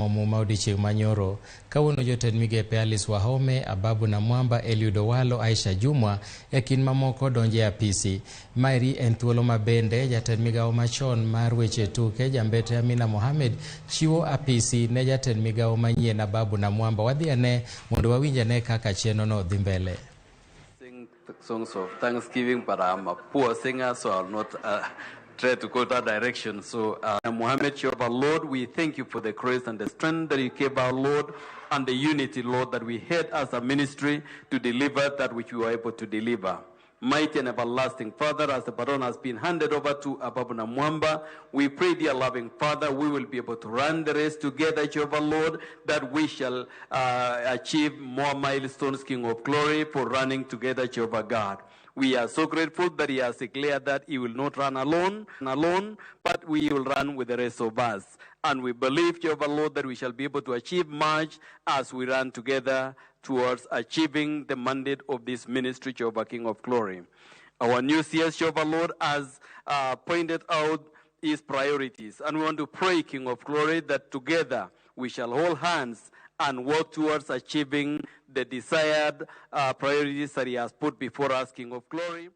timo muma odiochieng' manyoro. Kawuono jotend migepe Alice Wahome, Ababu Namwamba, Eliud Owalo, Aisha Jumwa e kin mamoko donje apisi. Maeri en thuolo mabende jatend migao machon mar weche tuke Jambete Amina Mohamed chiwo apisi ne jatend migao manyien Ababu Namwamba. Wadhi ane mondo wawinj ane kaka chenrono dhi mbele. Sing songs of Thanksgiving, but I'm a poor singer, so I'll not try to go that direction. So, Muhammad, Jehovah Lord, we thank you for the grace and the strength that you gave our Lord, and the unity, Lord, that we had as a ministry to deliver that which we were able to deliver. Mighty and everlasting Father, as the baton has been handed over to Ababu Namwamba, we pray, dear loving Father, we will be able to run the race together, Jehovah Lord, that we shall achieve more milestones, King of Glory, for running together, Jehovah God. We are so grateful that he has declared that he will not run alone, but we will run with the rest of us. And we believe, Jehovah Lord, that we shall be able to achieve much as we run together towards achieving the mandate of this ministry, Jehovah King of Glory. Our new CS, Jehovah Lord, has pointed out his priorities. And we want to pray, King of Glory, that together we shall hold hands and work towards achieving the desired priorities that he has put before us, King of Glory.